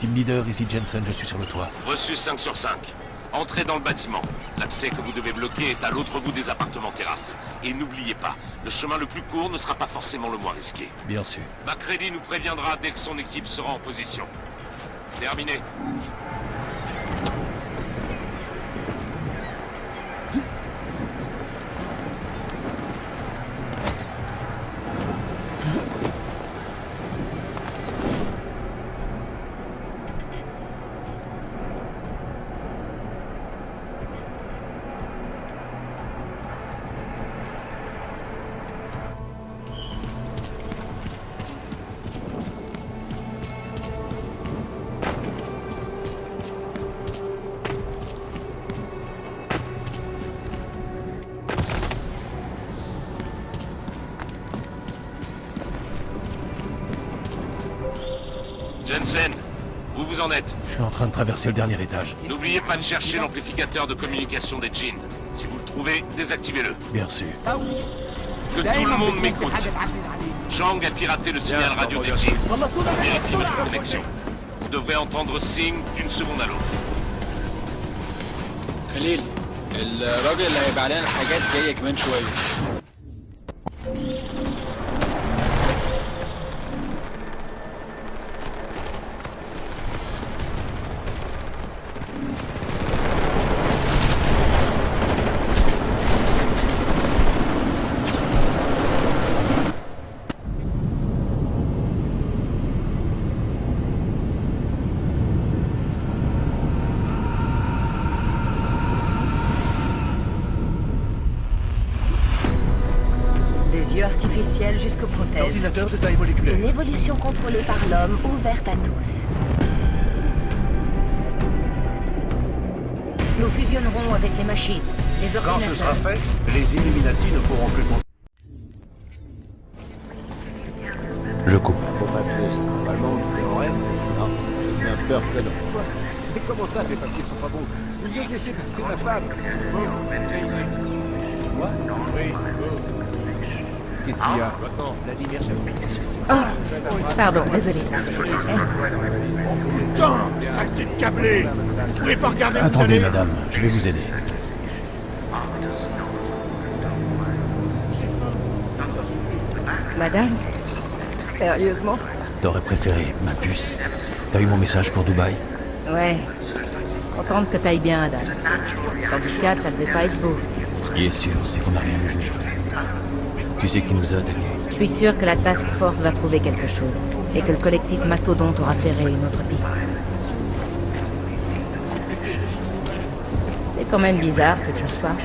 Team leader, ici Jensen, je suis sur le toit. Reçu 5 sur 5. Entrez dans le bâtiment. L'accès que vous devez bloquer est à l'autre bout des appartements terrasses. Et n'oubliez pas, le chemin le plus court ne sera pas forcément le moins risqué. Bien sûr. MacReady nous préviendra dès que son équipe sera en position. Terminé. Jensen, où vous en êtes? Je suis en train de traverser le dernier étage. N'oubliez pas de chercher l'amplificateur de communication des djinns. Si vous le trouvez, désactivez-le. Bien sûr. Que tout le monde m'écoute. Chang a piraté le signal radio des djinns. Vérifiez votre connexion. Vous devrez entendre signe d'une seconde à l'autre. خليل الراجل اللي هيبقى علينا حاجات جايه كمان شويه. Artificielle jusqu'aux prothèses. Ordinateur de taille moléculaire. Une évolution contrôlée par l'homme, ouverte à tous. Nous fusionnerons avec les machines, les Quand ordinateurs. ce sera fait, les Illuminati ne pourront plus compter. Je coupe. Bon papier, normalement, t'es en rêve? Non, j'ai bien peur que non. Quoi? Mais comment ça, les papiers sont pas bons? Vous vient de laisser passer ma femme. Quoi? Oui. Qu'est-ce qu'il y a? Vladimir Chaplin. Oh, pardon, désolé. Putain! Saleté de câblé! Vous pouvez pas regarder. Attendez, madame, je vais vous aider. Madame? Sérieusement? T'aurais préféré, ma puce. T'as eu mon message pour Dubaï? Ouais. Contente que t'ailles bien, Adam. Cette embuscade, ça devait pas être beau. Ce qui est sûr, c'est qu'on n'a rien vu venir. Tu sais qui nous a attaqués? Je suis sûre que la Task Force va trouver quelque chose. Et que le collectif Mastodonte aura flairé une autre piste. C'est quand même bizarre, tu trouves pas?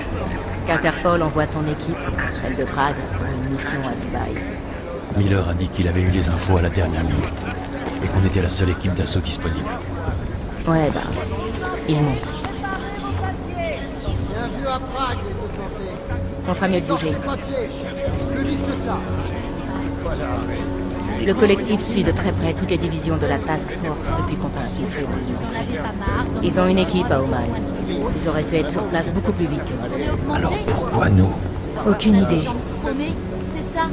Qu'Interpol envoie ton équipe, celle de Prague, pour une mission à Dubaï. Miller a dit qu'il avait eu les infos à la dernière minute. Et qu'on était la seule équipe d'assaut disponible. Ouais, bah, ils m'ont. Bienvenue à Prague, les augmentés. On fera mieux de bouger. Plus vite que ça. Le collectif suit de très près toutes les divisions de la Task Force depuis qu'on t'a infiltré dans l'île. Ils ont une équipe à Oman. Ils auraient pu être sur place beaucoup plus vite que nous. Alors pourquoi nous? Aucune idée. C'est ça?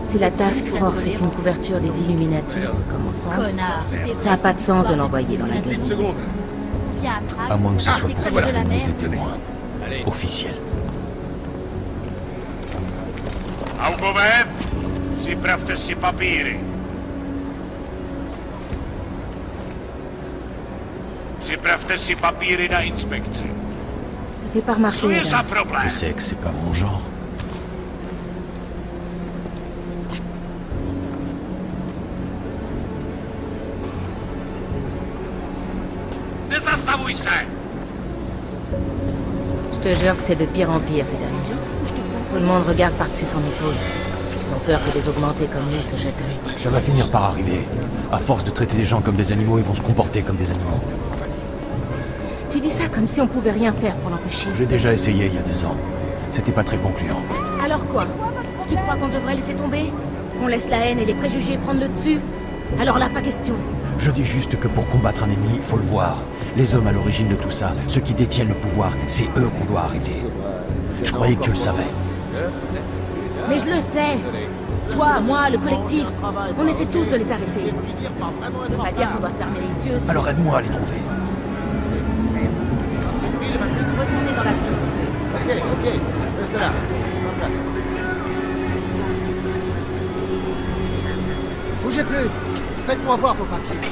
Si la Task Force est une couverture des Illuminati, comme on pense, ça n'a pas de sens de l'envoyer dans la gueule. Viens à Prague. À moins que ce soit pour faire de la de nous mer. des témoins. Officiels. Augovev, ziprawte si papiry. Ziprawte si papiry na inspekcję. Ça fait pas remarquer, Co jest za Adam. problem? Je sais que c'est pas mon genre. Nie zastawuj się! Je te jure que c'est de pire en pire ces derniers jours. Tout le monde regarde par-dessus son épaule. Ils ont peur que des augmentés comme nous se jettent à nous. Ça va finir par arriver. À force de traiter les gens comme des animaux, ils vont se comporter comme des animaux. Tu dis ça comme si on pouvait rien faire pour l'empêcher. J'ai déjà essayé il y a 2 ans. C'était pas très concluant. Alors quoi? Tu crois qu'on devrait laisser tomber? Qu'on laisse la haine et les préjugés prendre le dessus? Alors là, pas question. Je dis juste que pour combattre un ennemi, il faut le voir. Les hommes à l'origine de tout ça, ceux qui détiennent le pouvoir, c'est eux qu'on doit arrêter. Je croyais que tu le savais. Mais je le sais. Toi, moi, le collectif, on essaie tous de les arrêter. Ça veut pas dire qu'on doit fermer les yeux. Alors aide-moi à les trouver. Retournez dans la ville. Ok, reste là. En place. Bougez plus. Faites-moi voir vos papiers.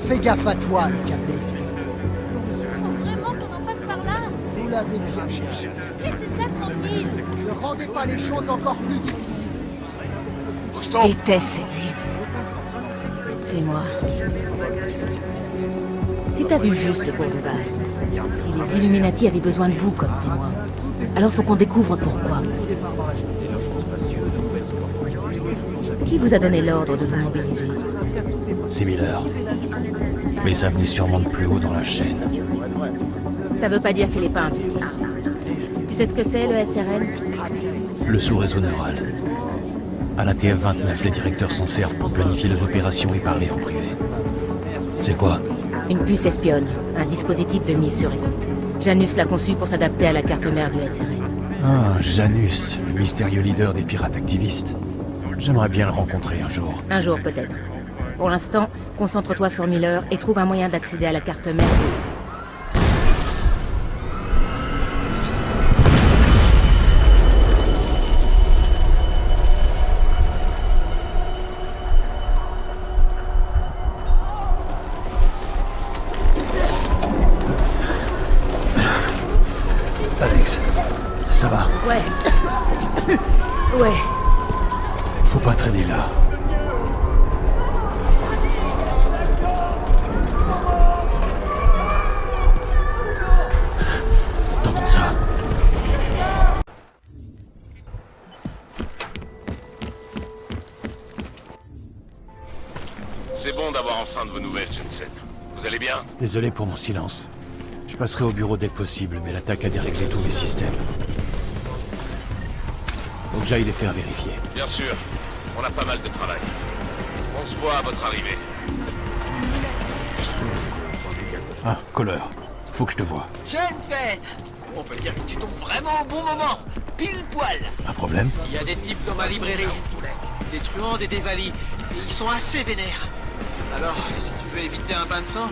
Fais gaffe à toi, le câblé. Vraiment qu'on en passe par là? Vous l'avez bien cherché. Laissez ça tranquille. Ne rendez pas les choses encore plus difficiles. Je déteste cette ville. Suis-moi. Si t'as vu juste pour Dubaï, si les Illuminati avaient besoin de vous comme témoin, alors faut qu'on découvre pourquoi. Qui vous a donné l'ordre de vous mobiliser? C'est Miller. Mais ça venait sûrement de plus haut dans la chaîne. Ça veut pas dire qu'il est pas impliqué. Tu sais ce que c'est, le SRN? Le sous-réseau neural. À la TF-29, les directeurs s'en servent pour planifier les opérations et parler en privé. C'est quoi? Une puce espionne, un dispositif de mise sur écoute. Janus l'a conçu pour s'adapter à la carte mère du SRN. Ah, Janus, le mystérieux leader des pirates activistes. J'aimerais bien le rencontrer un jour. Un jour peut-être. Pour l'instant, concentre-toi sur Miller et trouve un moyen d'accéder à la carte mère du... Alex, ça va? Ouais. Ouais. Faut pas traîner là. T'entends ça? C'est bon d'avoir enfin de vos nouvelles, Jensen. Vous allez bien? Désolé pour mon silence. Je passerai au bureau dès que possible, mais l'attaque a déréglé tous les systèmes. Faut que j'aille les faire vérifier. Bien sûr. On a pas mal de travail. On se voit à votre arrivée. Ah, Kohler. Faut que je te voie. Jensen! On peut dire que tu tombes vraiment au bon moment. Pile poil. Un problème? Il y a des types dans ma librairie. Des truands, des dévalis. Et ils sont assez vénères. Alors, si tu veux éviter un bain de sang,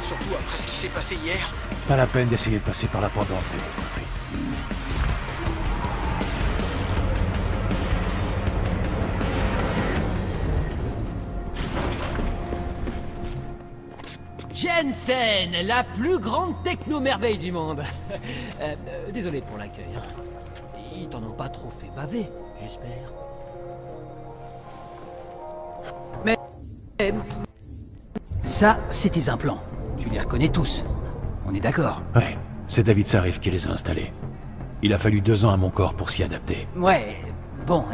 surtout après ce qui s'est passé hier, Pas la peine d'essayer de passer par la porte d'entrée, compris. Jensen, la plus grande techno-merveille du monde. Désolé pour l'accueil. Hein. Ils t'en ont pas trop fait baver, j'espère. Mais... ça, c'est tes implants. Tu les reconnais tous. On est d'accord? Ouais, c'est David Sarif qui les a installés. Il a fallu 2 ans à mon corps pour s'y adapter. Ouais, bon,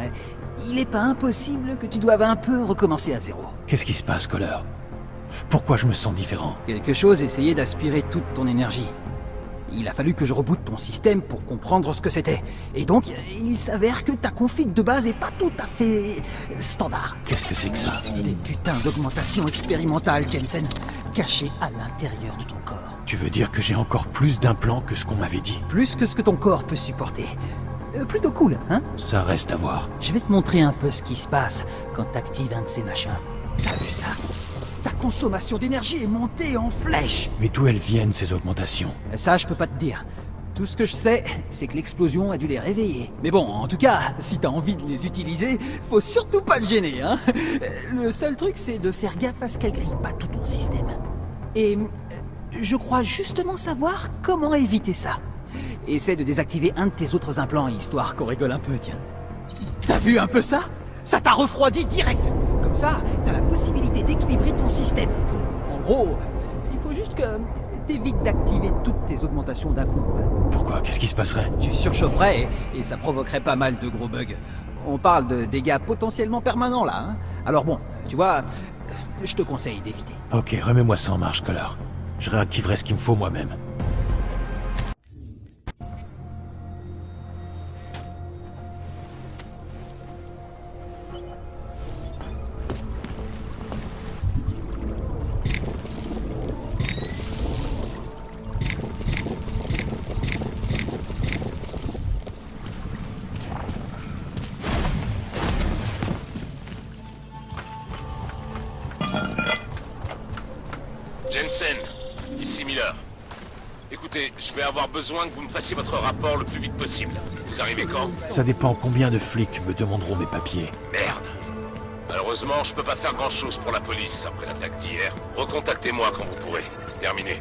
il est pas impossible que tu doives un peu recommencer à zéro. Qu'est-ce qui se passe, Kohler? Pourquoi je me sens différent? Quelque chose essayait d'aspirer toute ton énergie. Il a fallu que je reboote ton système pour comprendre ce que c'était. Et donc, il s'avère que ta config de base est pas tout à fait standard. Qu'est-ce que c'est que ça? Des putains d'augmentations expérimentales, Jensen, cachées à l'intérieur de ton corps. Tu veux dire que j'ai encore plus d'implants que ce qu'on m'avait dit? Plus que ce que ton corps peut supporter. Plutôt cool, hein? Ça reste à voir. Je vais te montrer un peu ce qui se passe quand t'actives un de ces machins. T'as vu ça? Ta consommation d'énergie est montée en flèche. Mais d'où elles viennent, ces augmentations? Ça, je peux pas te dire. Tout ce que je sais, c'est que l'explosion a dû les réveiller. Mais bon, en tout cas, si t'as envie de les utiliser, faut surtout pas te gêner, hein. Le seul truc, c'est de faire gaffe à ce qu'elles grillent pas tout ton système. Et je crois justement savoir comment éviter ça. Essaie de désactiver un de tes autres implants, histoire qu'on rigole un peu, tiens. T'as vu un peu ça? Ça t'a refroidi direct. Comme ça, t'as la possibilité d'équilibrer ton système. En gros, il faut juste que t'évites d'activer toutes tes augmentations d'un coup. Pourquoi? Qu'est-ce qui se passerait? Tu surchaufferais et ça provoquerait pas mal de gros bugs. On parle de dégâts potentiellement permanents là, hein. Alors bon, tu vois, je te conseille d'éviter. Ok, remets-moi ça en marche, Kohler. Je réactiverai ce qu'il me faut moi-même. Jensen, ici Miller. Écoutez, je vais avoir besoin que vous me fassiez votre rapport le plus vite possible. Vous arrivez quand? Ça dépend combien de flics me demanderont mes papiers. Merde. Malheureusement, je peux pas faire grand-chose pour la police après l'attaque d'hier. Recontactez-moi quand vous pourrez. Terminé.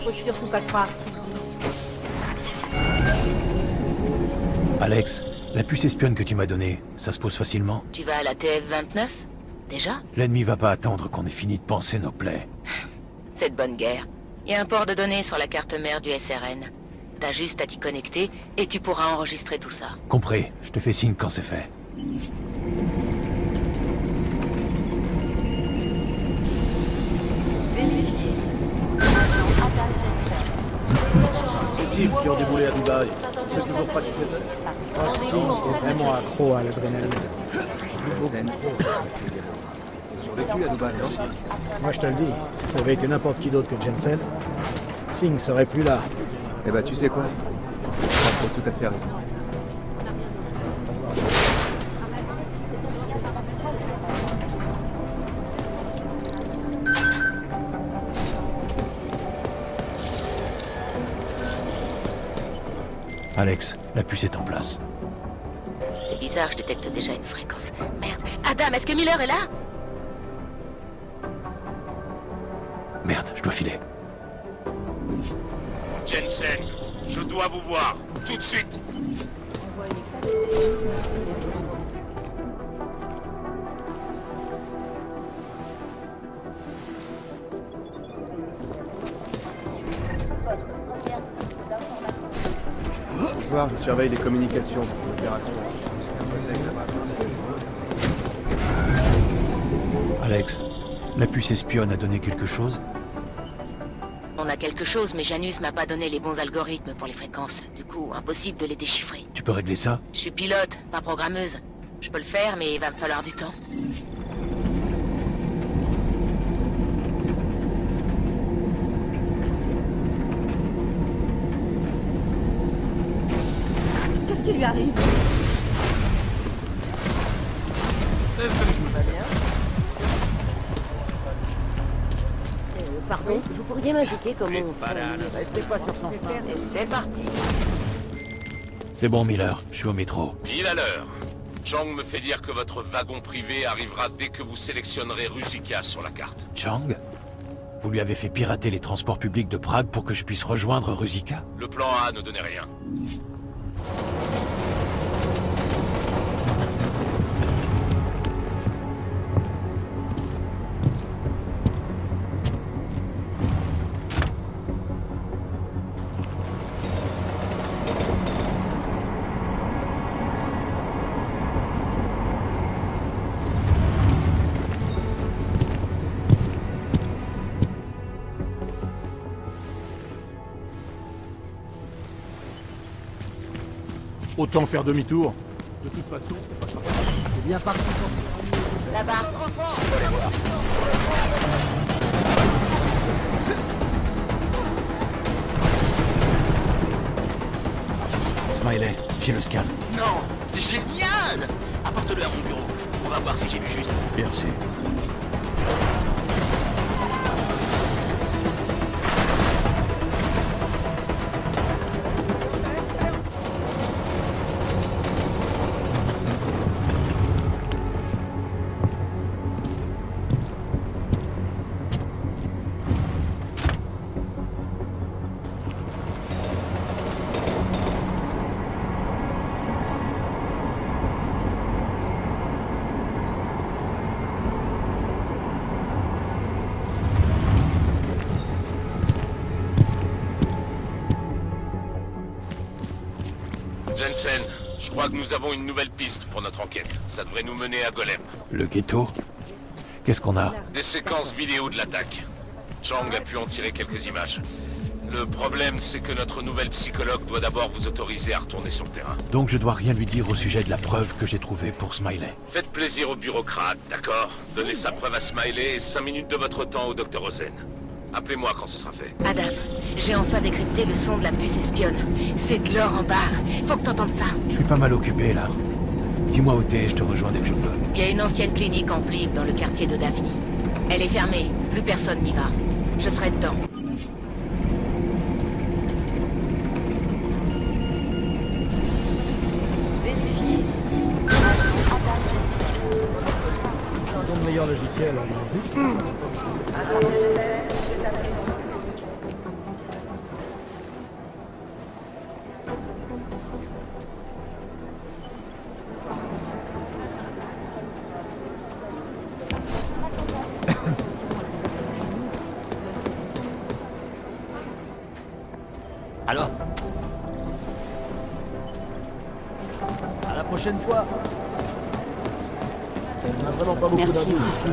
Faut surtout pas croire. Alex, la puce espionne que tu m'as donnée, ça se pose facilement? Tu vas à la TF-29? Déjà? L'ennemi va pas attendre qu'on ait fini de panser nos plaies. C'est de bonne guerre. Il y a un port de données sur la carte mère du SRN. T'as juste à t'y connecter et tu pourras enregistrer tout ça. Compris, je te fais signe quand c'est fait. Les types qui ont déboulé à Dubaï, c'est toujours pas 17 heures. Singh est vraiment accro à l'adrénaline. Survécu à Dubaï, non? Moi je te le dis, si ça avait été n'importe qui d'autre que Jensen, Singh serait plus là. Eh ben, tu sais quoi? T'as tout à fait raison. Alex, la puce est en place. C'est bizarre, je détecte déjà une fréquence. Merde. Adam, est-ce que Miller est là? Merde, je dois filer. Jensen, je dois vous voir. Tout de suite. Ce soir, je surveille les communications pour l'opération. Alex, la puce espionne a donné quelque chose? On a quelque chose, mais Janus m'a pas donné les bons algorithmes pour les fréquences. Du coup, impossible de les déchiffrer. Tu peux régler ça? Je suis pilote, pas programmeuse. Je peux le faire, mais il va me falloir du temps. Qu'est-ce qui lui arrive? Pardon, vous pourriez m'indiquer comment on fait? Restez pas sur son chemin. Et c'est parti. C'est bon, Miller, je suis au métro. Pile à l'heure. Chang me fait dire que votre wagon privé arrivera dès que vous sélectionnerez Rusika sur la carte. Chang? Vous lui avez fait pirater les transports publics de Prague pour que je puisse rejoindre Rusika? Le plan A ne donnait rien. Autant faire demi-tour. De toute façon, C'est bien parti. Là-bas. Smiley, j'ai le scan. Non, génial! Apporte-le à mon bureau. On va voir si j'ai vu juste. Merci. Jensen, je crois que nous avons une nouvelle piste pour notre enquête. Ça devrait nous mener à Golem. Le ghetto? Qu'est-ce qu'on a? Des séquences vidéo de l'attaque. Chang a pu en tirer quelques images. Le problème, c'est que notre nouvelle psychologue doit d'abord vous autoriser à retourner sur le terrain. Donc je dois rien lui dire au sujet de la preuve que j'ai trouvée pour Smiley. Faites plaisir aux bureaucrates, d'accord? Donnez sa preuve à Smiley et 5 minutes de votre temps au Dr. Rosen. Appelez-moi quand ce sera fait. Adam, j'ai enfin décrypté le son de la puce espionne. C'est de l'or en barre. Faut que t'entendes ça. Je suis pas mal occupé là. Dis-moi où t'es et je te rejoins dès que je peux. Il y a une ancienne clinique en Plive dans le quartier de Davini. Elle est fermée. Plus personne n'y va. Je serai dedans. Ils ont de meilleurs logiciels. Alors? À la prochaine fois. On n'a vraiment pas beaucoup Merci. d'indices ici.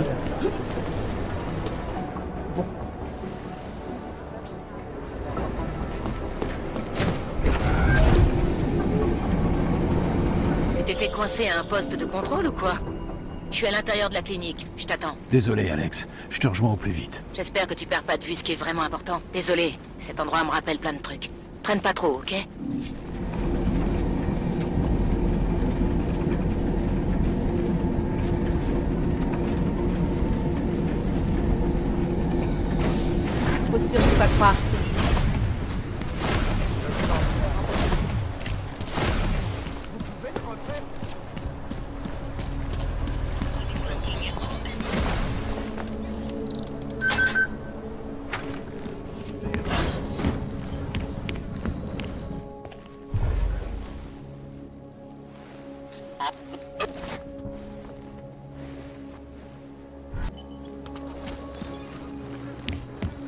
Tu t'es fait coincer à un poste de contrôle ou quoi? Je suis à l'intérieur de la clinique. Je t'attends. Désolé Alex, je te rejoins au plus vite. J'espère que tu perds pas de vue ce qui est vraiment important. Désolé, cet endroit me rappelle plein de trucs. Traîne pas trop, ok? Faut surtout pas croire.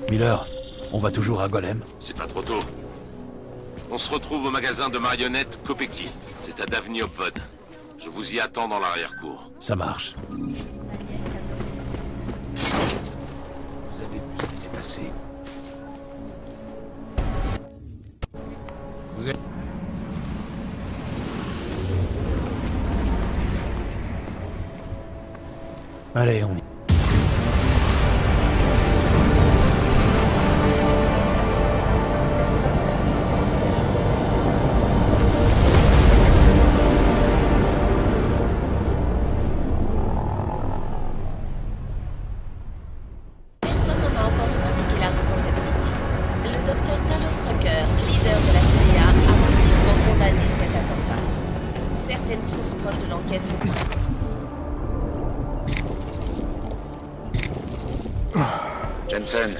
Miller, on va toujours à Golem? C'est pas trop tôt. On se retrouve au magasin de marionnettes Kopeki. C'est à Davni Obvod. Je vous y attends dans l'arrière-cour. Ça marche. Vous avez vu ce qui s'est passé? Allez, on y... Personne n'en a encore revendiqué la responsabilité. Le docteur Talos Rucker, leader de la CIA, a publiquement condamné cet attentat. Certaines sources proches de l'enquête se Jensen,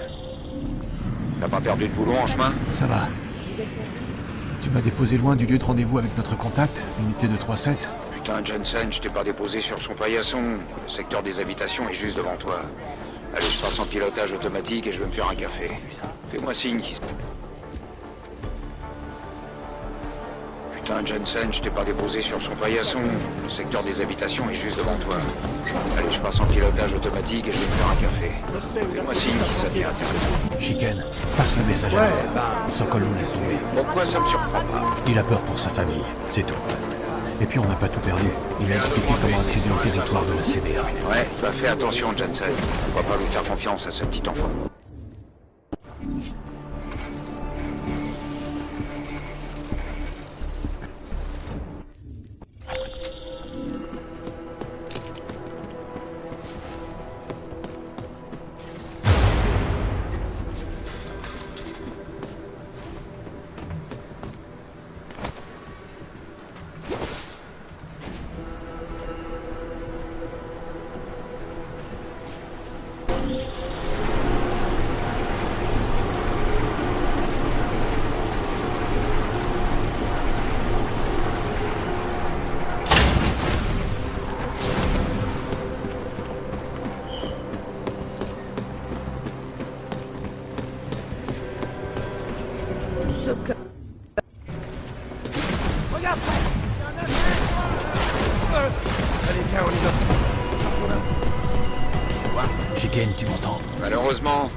t'as pas perdu de boulot en chemin? Ça va. Tu m'as déposé loin du lieu de rendez-vous avec notre contact, l'unité de 3-7. Putain, Jensen, je t'ai pas déposé sur son paillasson. Le secteur des habitations est juste devant toi. Allez, je passe en pilotage automatique et je vais me faire un café. Fais-moi signe qui... Putain, Jensen, je t'ai pas déposé sur son paillasson. Le secteur des habitations est juste devant toi. Allez, je passe en pilotage automatique et je vais me faire un café. Fais-moi signe si ça devient intéressant. Chicken, passe le message à Miller. Sokol nous laisse tomber. Pourquoi ça me surprend pas? Il a peur pour sa famille, c'est tout. Et puis on n'a pas tout perdu. Il a expliqué comment accéder au territoire de la CDA. Ouais, bah fais attention, Jensen. On va pas lui faire confiance à ce petit enfant. Allez, viens, on y va. Chicane, tu m'entends? Malheureusement.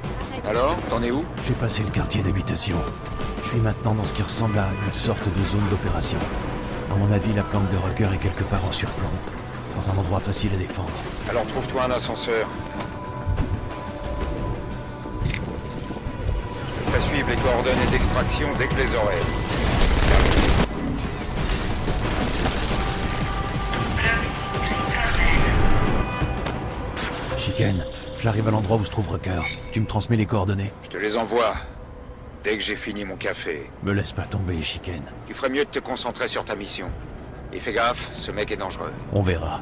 Alors, t'en es où? J'ai passé le quartier d'habitation. Je suis maintenant dans ce qui ressemble à une sorte de zone d'opération. À mon avis, la planque de Rucker est quelque part en surplomb, dans un endroit facile à défendre. Alors trouve-toi un ascenseur. Je te ferai suivre les coordonnées d'extraction dès que je les aurai. Chicane, j'arrive à l'endroit où se trouve Rucker. Tu me transmets les coordonnées? Je te les envoie. Dès que j'ai fini mon café. Me laisse pas tomber, Chicane. Tu ferais mieux de te concentrer sur ta mission. Et fais gaffe, ce mec est dangereux. On verra.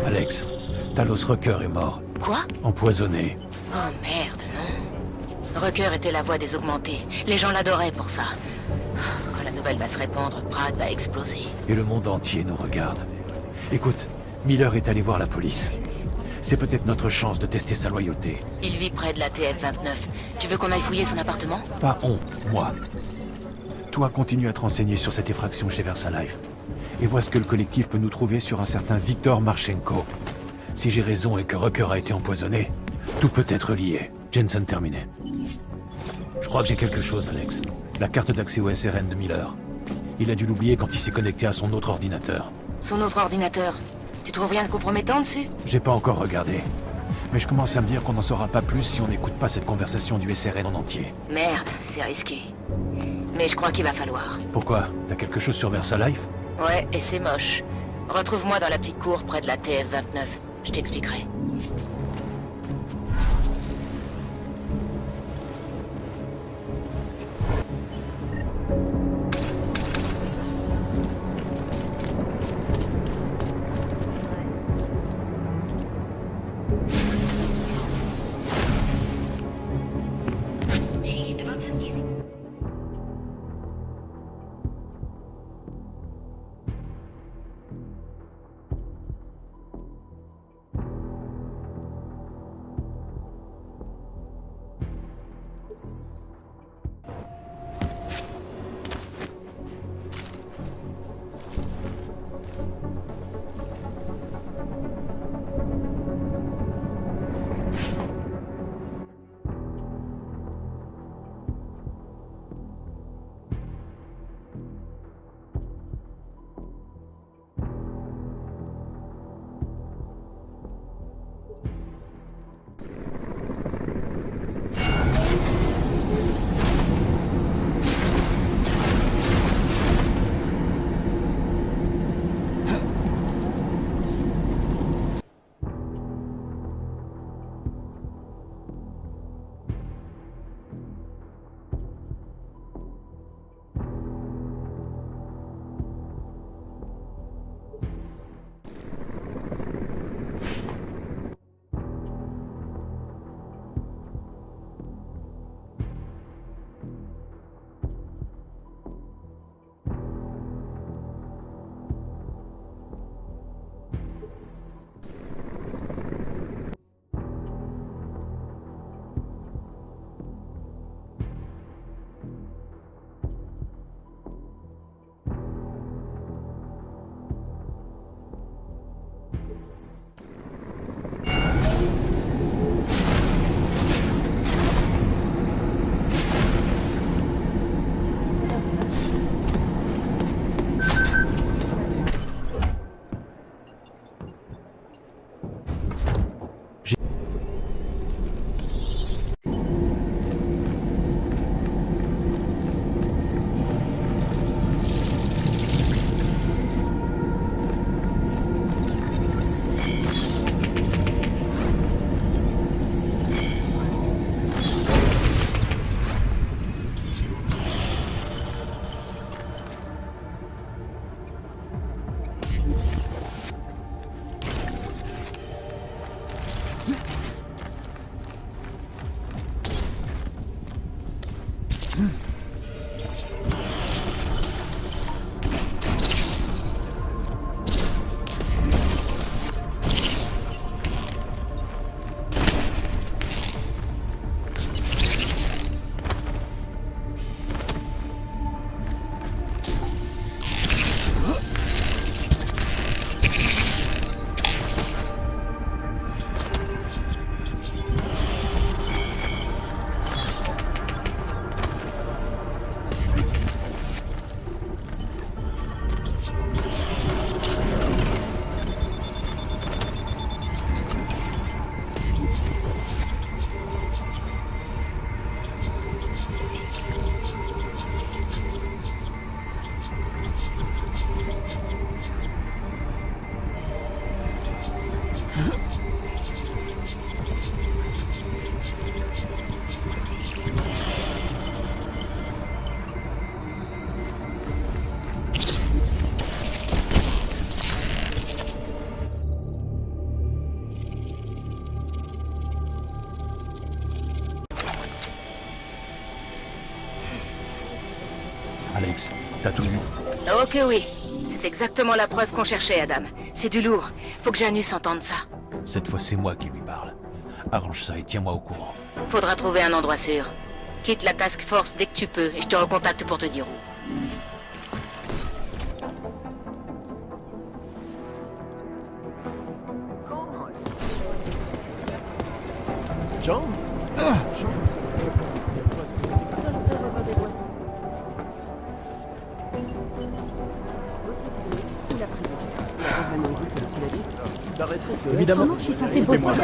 Alex, Talos Rucker est mort. Quoi? Empoisonné. Oh merde, non. Rucker était la voix des augmentés. Les gens l'adoraient pour ça. Quand la nouvelle va se répandre, Prague va exploser. Et le monde entier nous regarde. Écoute, Miller est allé voir la police. C'est peut-être notre chance de tester sa loyauté. Il vit près de la TF-29. Tu veux qu'on aille fouiller son appartement? Pas on, moi. Toi, continue à te renseigner sur cette effraction chez VersaLife. Et vois ce que le collectif peut nous trouver sur un certain Viktor Marchenko. Si j'ai raison et que Rucker a été empoisonné, tout peut être lié. Jensen terminé. Je crois que j'ai quelque chose, Alex. La carte d'accès au SRN de Miller. Il a dû l'oublier quand il s'est connecté à son autre ordinateur. Son autre ordinateur? Tu trouves rien de compromettant dessus? J'ai pas encore regardé. Mais je commence à me dire qu'on n'en saura pas plus si on n'écoute pas cette conversation du SRN en entier. Merde, c'est risqué. Mais je crois qu'il va falloir. Pourquoi? T'as quelque chose sur VersaLife? Ouais, et c'est moche. Retrouve-moi dans la petite cour près de la TF-29. Je t'expliquerai. Alex, t'as tout vu? Ok, oui. C'est exactement la preuve qu'on cherchait, Adam. C'est du lourd. Faut que Janus entende ça. Cette fois, c'est moi qui lui parle. Arrange ça et tiens-moi au courant. Faudra trouver un endroit sûr. Quitte la task force dès que tu peux, et je te recontacte pour te dire où. John? Évidemment. Comment je suis censée bosser par ici?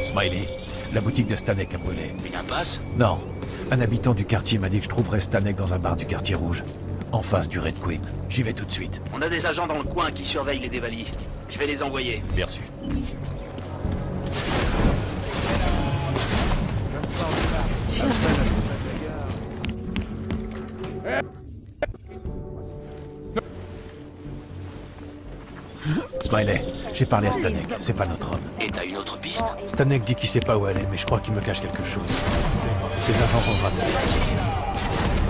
Smiley, la boutique de Stanek a brûlé. Une impasse? Non, un habitant du quartier m'a dit que je trouverais Stanek dans un bar du quartier rouge, en face du Red Queen. J'y vais tout de suite. On a des agents dans le coin qui surveillent les dévalis. Je vais les envoyer. Bien sûr. Smiley, j'ai parlé à Stanek, c'est pas notre homme. Et t'as une autre piste? Stanek dit qu'il sait pas où elle est, mais je crois qu'il me cache quelque chose. Les agents vont le ramener.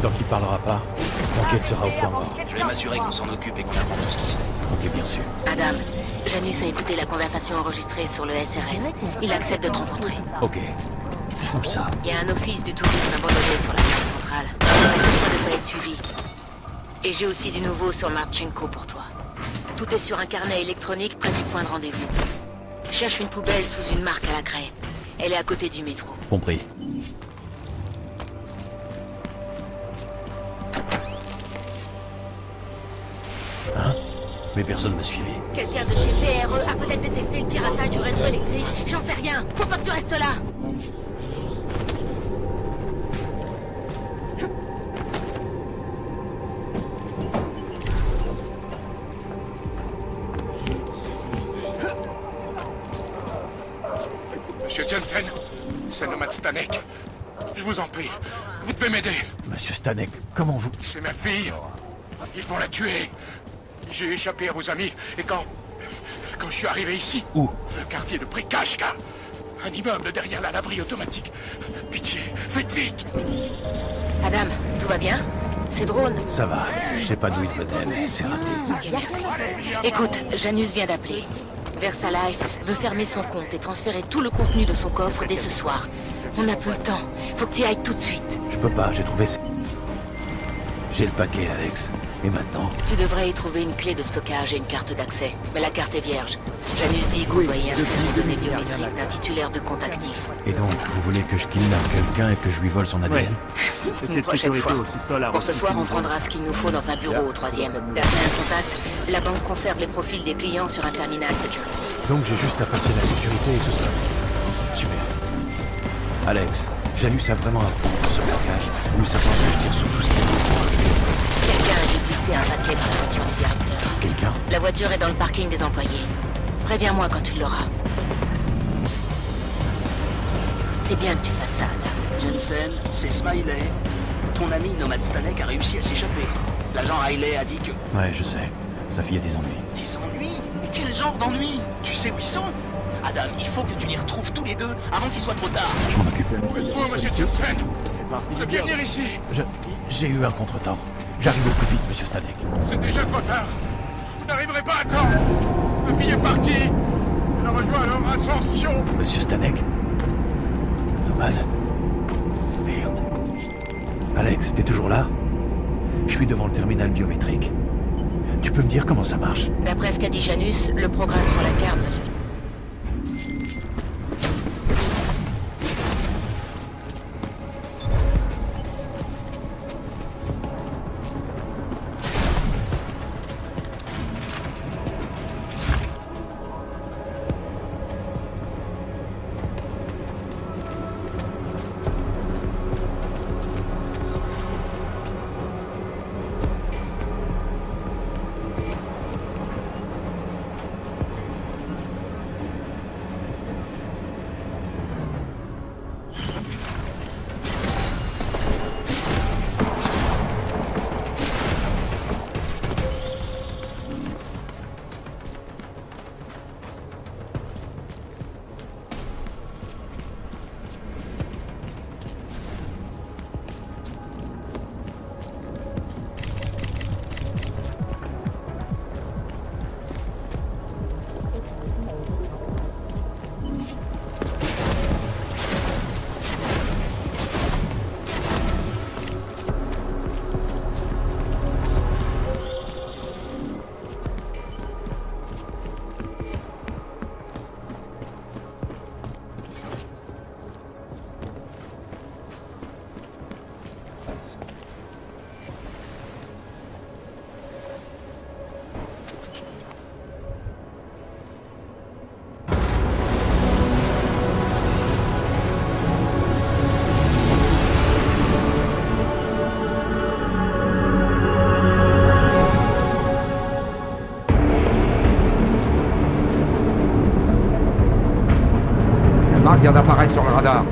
Tant qu'il parlera pas, l'enquête sera au point mort. Je vais m'assurer qu'on s'en occupe et qu'on apprend tout ce qui se fait. Ok, bien sûr. Adam, Janus a écouté la conversation enregistrée sur le SRN. Il accepte de te rencontrer. Ok. Où ça? Il y a un office du tourisme abandonné sur la place centrale. Ça ne peut pas être suivi. Et j'ai aussi du nouveau sur Marchenko pour toi. Tout est sur un carnet électronique près du point de rendez-vous. Cherche une poubelle sous une marque à la craie. Elle est à côté du métro. Compris. Hein? Mais personne me suivait. Quelqu'un de chez PRE a peut-être détecté le piratage du réseau électrique. J'en sais rien. Faut pas que tu restes là. Monsieur Jensen, c'est nomade Stanek. Je vous en prie, vous devez m'aider. Monsieur Stanek, comment vous... C'est ma fille. Ils vont la tuer. J'ai échappé à vos amis et quand je suis arrivé ici... Où? Le quartier de Prikashka. Un immeuble derrière la laverie automatique. Pitié, faites vite. Adam, tout va bien? Ces drones? Ça va. Je sais pas d'où il venait, mais c'est raté. Ok, merci. Écoute, Janus vient d'appeler. VersaLife veut fermer son compte et transférer tout le contenu de son coffre dès ce soir. On n'a plus le temps. Faut que tu y ailles tout de suite. Je peux pas, j'ai trouvé... J'ai le paquet, Alex. Et maintenant? Tu devrais y trouver une clé de stockage et une carte d'accès. Mais la carte est vierge. Janus dit qu'on doit y inscrire les données biométriques d'un titulaire de compte actif. Et donc, vous voulez que je kidnappe quelqu'un et que je lui vole son ADN? Une prochaine fois. Pour ce soir, on prendra ce qu'il nous faut dans un bureau au 3e. D'après un contact, la banque conserve les profils des clients sur un terminal sécurisé. Donc j'ai juste à passer la sécurité et ce sera bon. Super. Alex, Janus a vraiment un bon stockage où il s'attend à ce que je tire sur tout ce qu'il faut pour révéler les preuves. Quelqu'un a dû glisser un paquet dans la voiture du directeur. Quelqu'un? La voiture est dans le parking des employés. Préviens-moi quand tu l'auras. C'est bien que tu fasses ça, Adam. Jensen, c'est Smiley. Ton ami Nomad Stanek a réussi à s'échapper. L'agent Riley a dit que... Ouais, je sais. Sa fille a des ennuis. Des ennuis? Mais quel genre d'ennuis? Tu sais où ils sont? Adam, il faut que tu les retrouves tous les deux avant qu'il soit trop tard. Je m'en occupe. Où êtes-vous, monsieur Jensen? Vous devez venir ici. J'ai eu un contretemps. J'arrive au plus vite, monsieur Stanek. C'est déjà trop tard. Vous n'arriverez pas à temps. Ma fille est partie. Elle a rejoint leur ascension. Monsieur Stanek? Nomad? Merde. Alex, t'es toujours là? Je suis devant le terminal biométrique. Tu peux me dire comment ça marche? D'après ce qu'a dit Janus, le programme sur la carte... Vient d'apparaître sur le radar.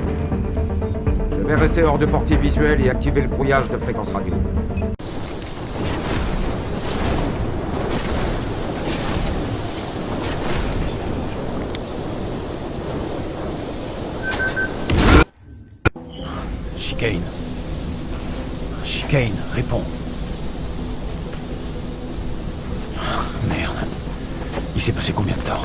Je vais rester hors de portée visuelle et activer le brouillage de fréquence radio. Chicane. Chicane, réponds. Merde. Il s'est passé combien de temps?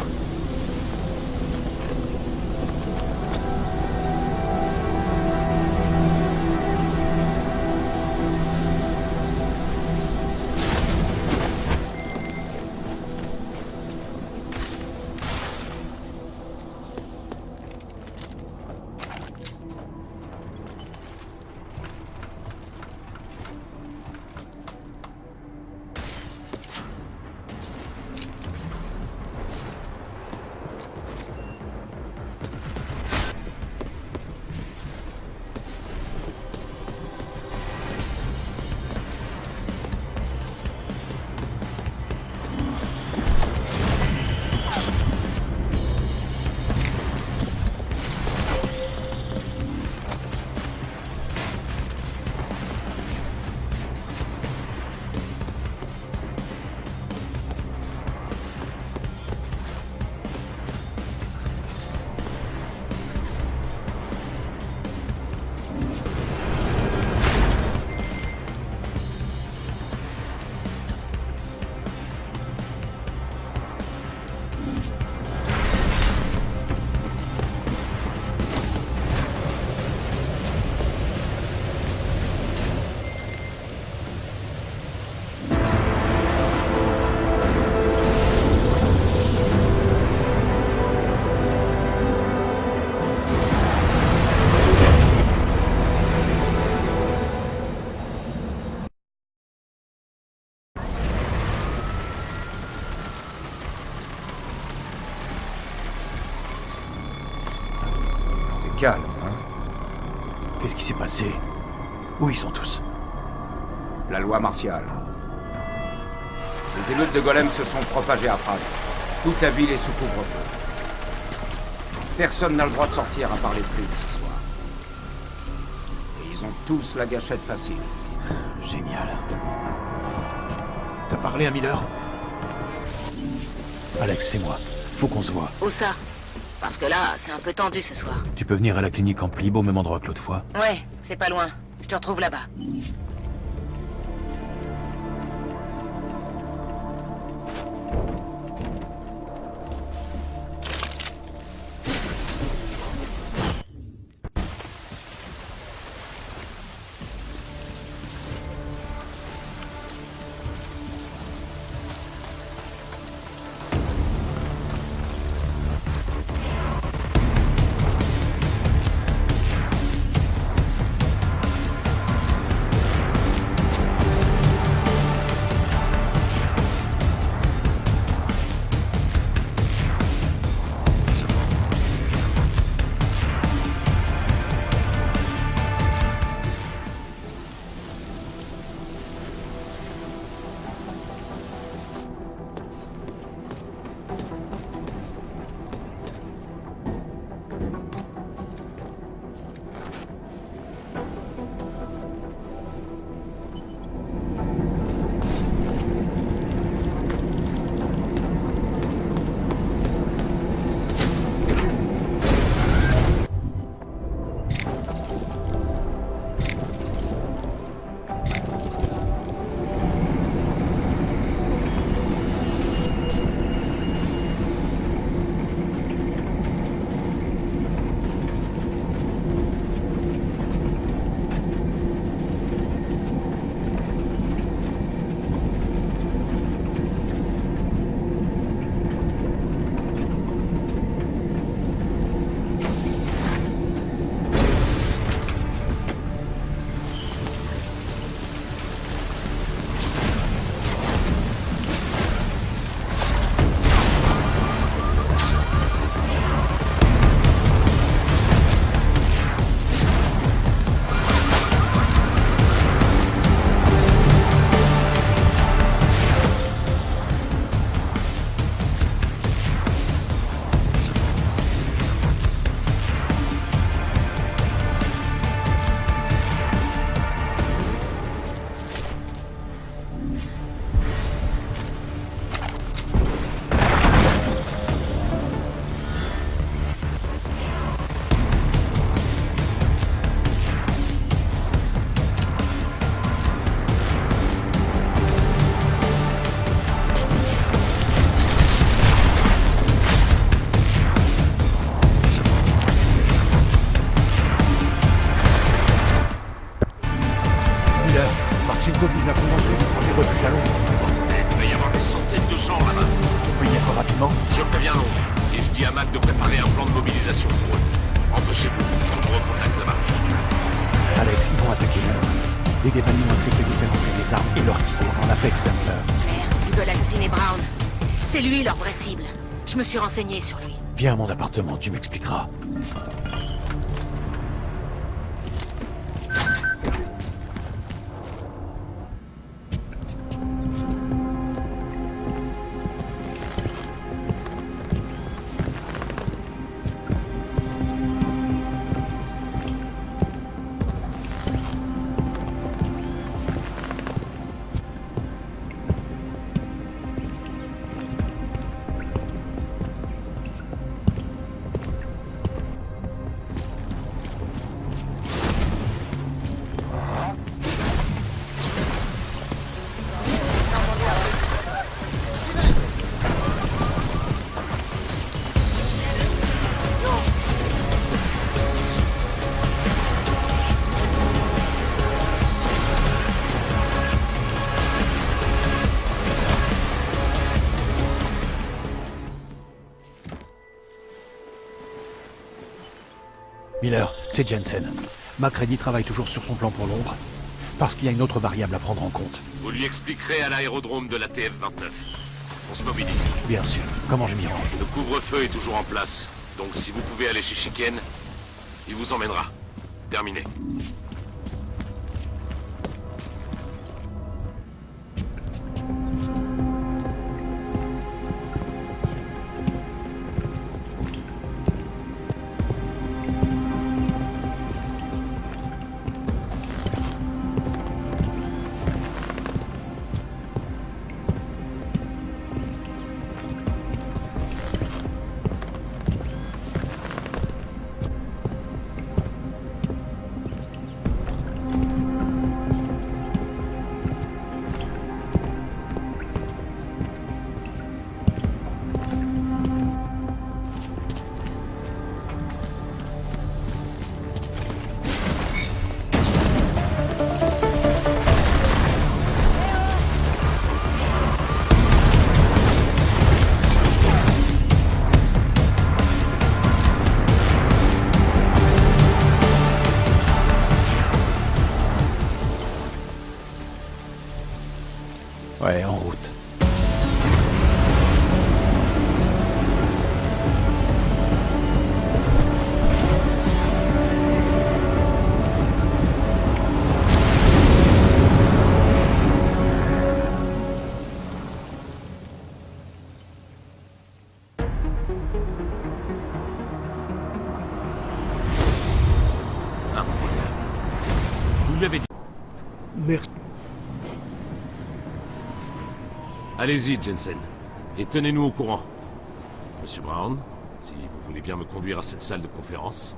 Qu'est-ce qui s'est passé? Où ils sont tous? La loi martiale. Les émeutes de golems se sont propagées à Prague. Toute la ville est sous couvre-feu. Personne n'a le droit de sortir à part les flics ce soir. Et ils ont tous la gâchette facile. Génial. T'as parlé à Miller? Alex, c'est moi. Faut qu'on se voit. Où ça? Parce que là, c'est un peu tendu ce soir. Tu peux venir à la clinique en Plib au même endroit que l'autre fois? Ouais, c'est pas loin. Je te retrouve là-bas. Marchenko vise la convention du projet refuge à Londres. Il va y avoir des centaines de gens là-bas. On peut y être rapidement? Je préviens Londres. Et je dis à Mac de préparer un plan de mobilisation pour eux. Empêchez-vous. On me recontacte là-bas. Alex, ils vont attaquer Londres. Les Devani ont accepté de faire entrer des armes et leur quitter dans l'Apex Center. Claire, ils veulent assassiner Brown. C'est lui leur vraie cible. Je me suis renseigné sur lui. Viens à mon appartement, tu m'expliqueras. Miller, c'est Jensen. MacReady travaille toujours sur son plan pour Londres, parce qu'il y a une autre variable à prendre en compte. Vous lui expliquerez à l'aérodrome de la TF-29. On se mobilise. Bien sûr. Comment je m'y rends? Le couvre-feu est toujours en place, donc si vous pouvez aller chez Chicken, il vous emmènera. Terminé. Ouais, en route. Vous l'avez dit. Merci. Allez-y, Jensen. Et tenez-nous au courant. Monsieur Brown, si vous voulez bien me conduire à cette salle de conférence.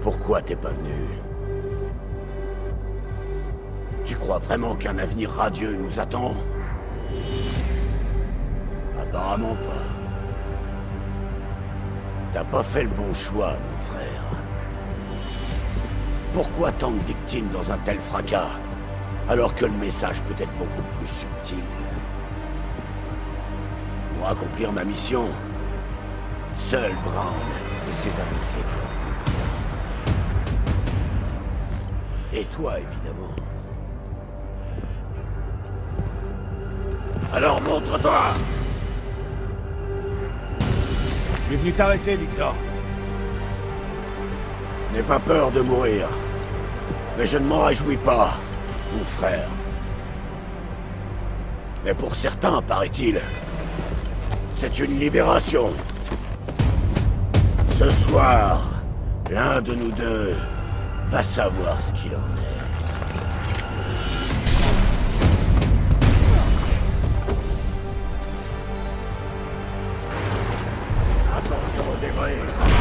Pourquoi t'es pas venu? Tu crois vraiment qu'un avenir radieux nous attend? Apparemment pas. T'as pas fait le bon choix, mon frère. Pourquoi tant de victimes dans un tel fracas, alors que le message peut être beaucoup plus subtil? Pour accomplir ma mission, seul Brown et ses invités doivent. Et toi, évidemment. Alors montre-toi! Je suis venu t'arrêter, Victor. Je n'ai pas peur de mourir. Mais je ne m'en réjouis pas, mon frère. Mais pour certains, paraît-il, c'est une libération. Ce soir, l'un de nous deux va savoir ce qu'il en est. Attention au débris.